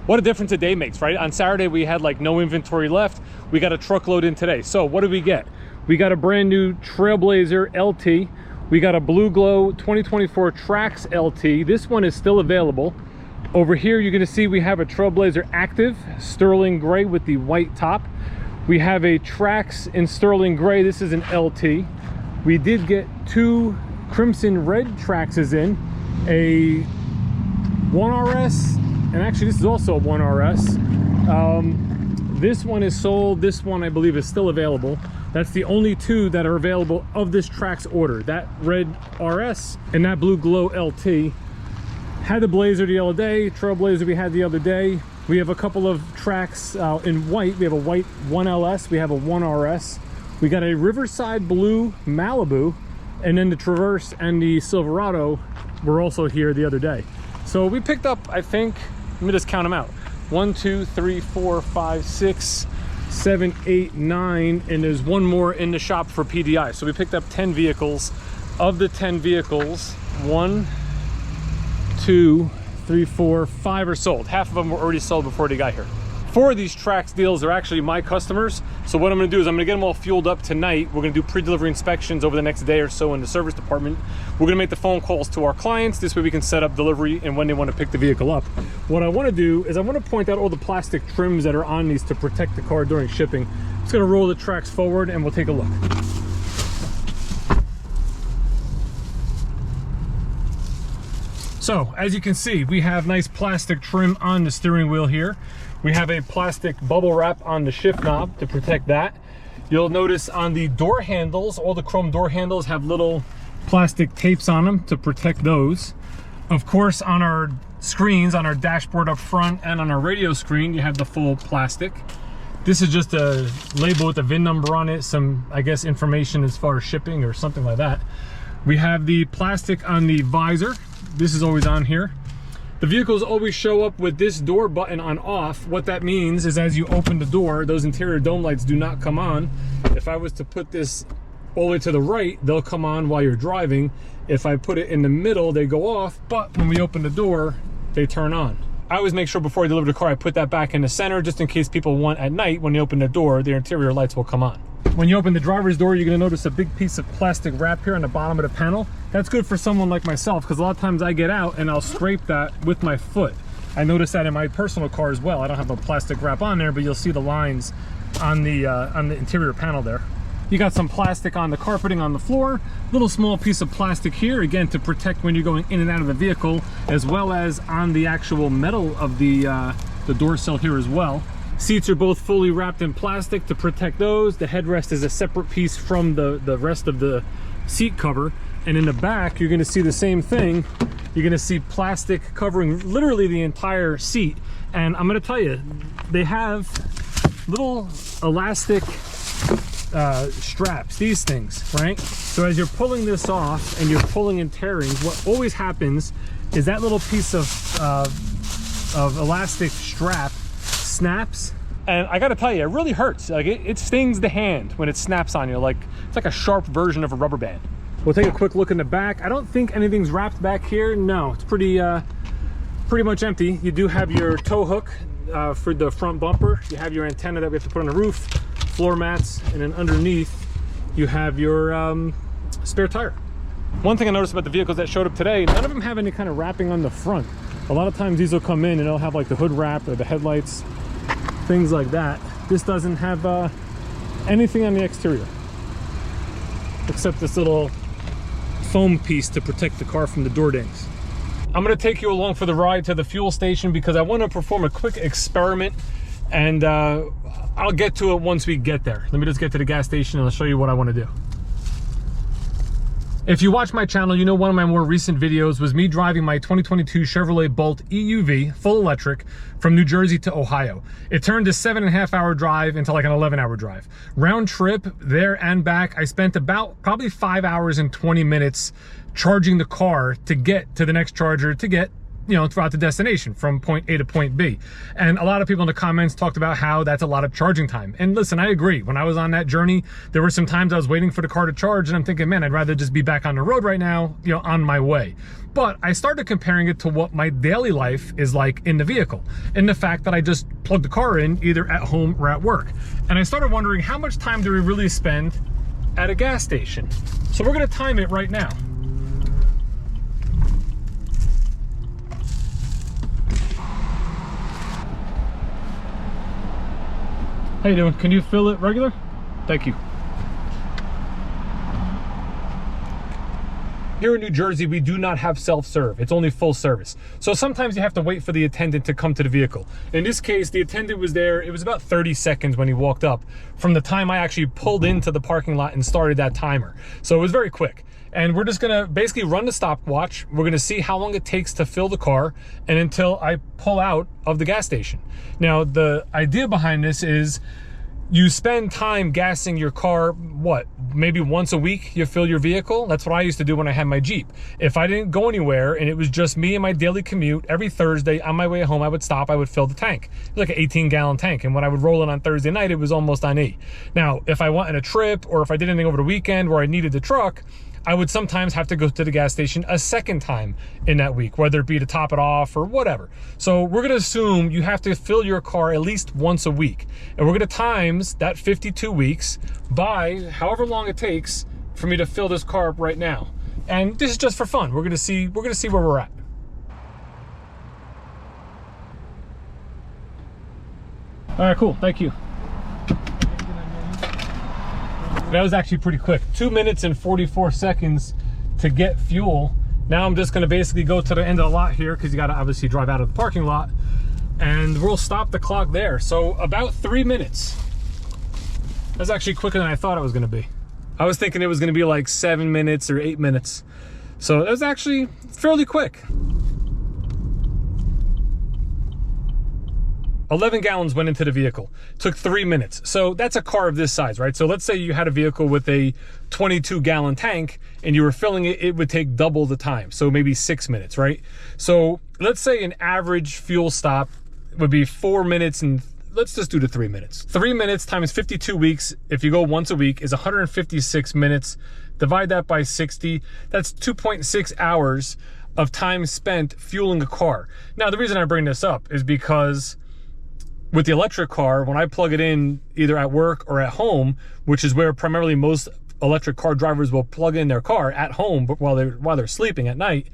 What a difference a day makes, right? On Saturday, we had like no inventory left. We got a truckload in today. So what did we get? We got a brand new Trailblazer LT. We got a Blue Glow 2024 Trax LT. This one is still available. Over here, you're gonna see we have a Trailblazer Active, sterling gray with the white top. We have a Trax in sterling gray. This is an LT. We did get two crimson red Traxes in, a 1RS, and actually this is also a 1RS. This one is sold. This one I believe is still available. That's the only two that are available of this Trax order. That red RS and that Blue Glow LT. Had the Blazer the other day, Trailblazer we had the other day. We have a couple of Trax in white. We have a white 1LS, we have a 1RS. We got a Riverside Blue Malibu, and then the Traverse and the Silverado were also here the other day. So we picked up, I think, let me just count them out. 1, 2, 3, 4, 5, 6, 7, 8, 9, and there's one more in the shop for PDI. So we picked up 10 vehicles. Of the 10 vehicles, 1, 2, 3, 4, 5 are sold. Half of them were already sold before they got here. 4 of these Trax deals are actually my customers. So what I'm gonna do is I'm gonna get them all fueled up tonight. We're gonna do pre-delivery inspections over the next day or so in the service department. We're gonna make the phone calls to our clients. This way we can set up delivery and when they wanna pick the vehicle up. What I wanna do is I wanna point out all the plastic trims that are on these to protect the car during shipping. I'm just gonna roll the Trax forward and we'll take a look. So as you can see, we have nice plastic trim on the steering wheel here. We have a plastic bubble wrap on the shift knob to protect that. You'll notice on the door handles, all the chrome door handles have little plastic tapes on them to protect those. Of course, on our screens, on our dashboard up front and on our radio screen, you have the full plastic. This is just a label with a VIN number on it, some, I guess, information as far as shipping or something like that. We have the plastic on the visor. This is always on here. The vehicles always show up with this door button on off. What that means is as you open the door, those interior dome lights do not come on. If I was to put this all the way to the right, they'll come on while you're driving. If I put it in the middle, they go off, but when we open the door, they turn on. I always make sure before I deliver the car, I put that back in the center just in case people want at night, when they open the door, their interior lights will come on. When you open the driver's door, you're gonna notice a big piece of plastic wrap here on the bottom of the panel. That's good for someone like myself, because a lot of times I get out and I'll scrape that with my foot. I notice that in my personal car as well. I don't have a plastic wrap on there, but you'll see the lines on the interior panel there. You got some plastic on the carpeting on the floor, little small piece of plastic here, again, to protect when you're going in and out of the vehicle, as well as on the actual metal of the door sill here as well. Seats are both fully wrapped in plastic to protect those. The headrest is a separate piece from the rest of the seat cover. And in the back, you're gonna see the same thing. You're gonna see plastic covering literally the entire seat. And I'm gonna tell you, they have little elastic straps, these things, right? So as you're pulling this off and you're pulling and tearing, what always happens is that little piece of elastic strap snaps, and I gotta tell you, it really hurts. Like it stings the hand when it snaps on you. Like it's like a sharp version of a rubber band. We'll take a quick look in the back. I don't think anything's wrapped back here. No, it's pretty much empty. You do have your tow hook for the front bumper. You have your antenna that we have to put on the roof, floor mats, and then underneath you have your spare tire. One thing I noticed about the vehicles that showed up today, none of them have any kind of wrapping on the front. A lot of times these will come in and they'll have like the hood wrap or the headlights, things like that. This doesn't have anything on the exterior except this little foam piece to protect the car from the door dings. I'm going to take you along for the ride to the fuel station because I want to perform a quick experiment, and I'll get to it once we get there. Let me just get to the gas station and I'll show you what I want to do. If you watch my channel, you know one of my more recent videos was me driving my 2022 Chevrolet Bolt EUV, full electric, from New Jersey to Ohio. It turned a 7.5 hour drive into like an 11-hour drive. Round trip, there and back, I spent about probably 5 hours and 20 minutes charging the car to get to the next charger to get throughout the destination from point A to point B. And a lot of people in the comments talked about how that's a lot of charging time. And listen, I agree. When I was on that journey, there were some times I was waiting for the car to charge and I'm thinking, man, I'd rather just be back on the road right now, on my way. But I started comparing it to what my daily life is like in the vehicle, and the fact that I just plug the car in either at home or at work. And I started wondering, how much time do we really spend at a gas station? So we're gonna time it right now. How you doing? Can you fill it regular? Thank you. Here in New Jersey, we do not have self-serve. It's only full service. So sometimes you have to wait for the attendant to come to the vehicle. In this case, the attendant was there. It was about 30 seconds when he walked up from the time I actually pulled into the parking lot and started that timer. So it was very quick. And we're just gonna basically run the stopwatch. We're gonna see how long it takes to fill the car and until I pull out of the gas station. Now, the idea behind this is you spend time gassing your car, maybe once a week you fill your vehicle? That's what I used to do when I had my Jeep. If I didn't go anywhere and it was just me and my daily commute, every Thursday on my way home, I would stop, I would fill the tank. It was like an 18-gallon tank. And when I would roll it on Thursday night, it was almost on E. Now, if I went on a trip or if I did anything over the weekend where I needed the truck, I would sometimes have to go to the gas station a second time in that week, whether it be to top it off or whatever. So we're gonna assume you have to fill your car at least once a week. And we're gonna times that 52 weeks by however long it takes for me to fill this car up right now. And this is just for fun. We're gonna see where we're at. All right, cool, thank you. That was actually pretty quick. 2 minutes and 44 seconds to get fuel. Now I'm just gonna basically go to the end of the lot here because you gotta obviously drive out of the parking lot, and we'll stop the clock there. So about 3 minutes. That's actually quicker than I thought it was gonna be. I was thinking it was gonna be like 7 minutes or 8 minutes. So that was actually fairly quick. 11 gallons went into the vehicle. Took 3 minutes. So that's a car of this size, right? So let's say you had a vehicle with a 22-gallon tank and you were filling it, it would take double the time. So maybe 6 minutes, right? So let's say an average fuel stop would be 4 minutes, and let's just do the 3 minutes. 3 minutes times 52 weeks, if you go once a week, is 156 minutes. Divide that by 60, that's 2.6 hours of time spent fueling a car. Now, the reason I bring this up is because with the electric car, when I plug it in either at work or at home, which is where primarily most electric car drivers will plug in their car at home, but while they're sleeping at night,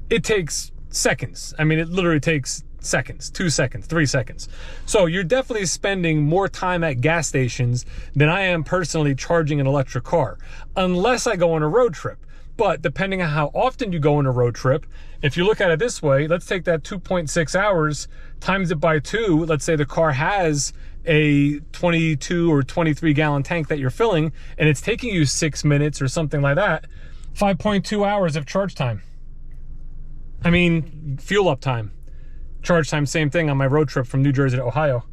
it takes seconds. I mean, it literally takes seconds, 2 seconds, 3 seconds. So you're definitely spending more time at gas stations than I am personally charging an electric car, unless I go on a road trip. But depending on how often you go on a road trip, if you look at it this way, let's take that 2.6 hours, times it by 2. Let's say the car has a 22 or 23 gallon tank that you're filling, and it's taking you 6 minutes or something like that. 5.2 hours of charge time. I mean, fuel up time. Charge time, same thing on my road trip from New Jersey to Ohio.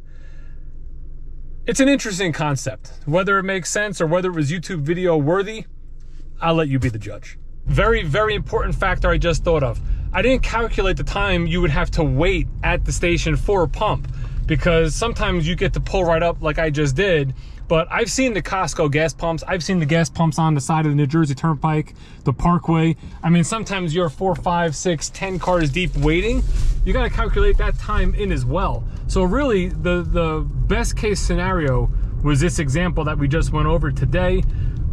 It's an interesting concept. Whether it makes sense or whether it was YouTube video worthy, I'll let you be the judge. Very, very important factor I just thought of. I didn't calculate the time you would have to wait at the station for a pump, because sometimes you get to pull right up like I just did, but I've seen the Costco gas pumps. I've seen the gas pumps on the side of the New Jersey Turnpike, the Parkway. I mean, sometimes you're 4, 5, 6, 10 cars deep waiting. You gotta calculate that time in as well. So really, the best case scenario was this example that we just went over today.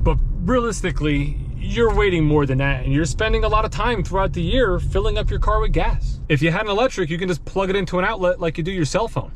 But realistically, you're waiting more than that, and you're spending a lot of time throughout the year filling up your car with gas. If you had an electric, you can just plug it into an outlet like you do your cell phone.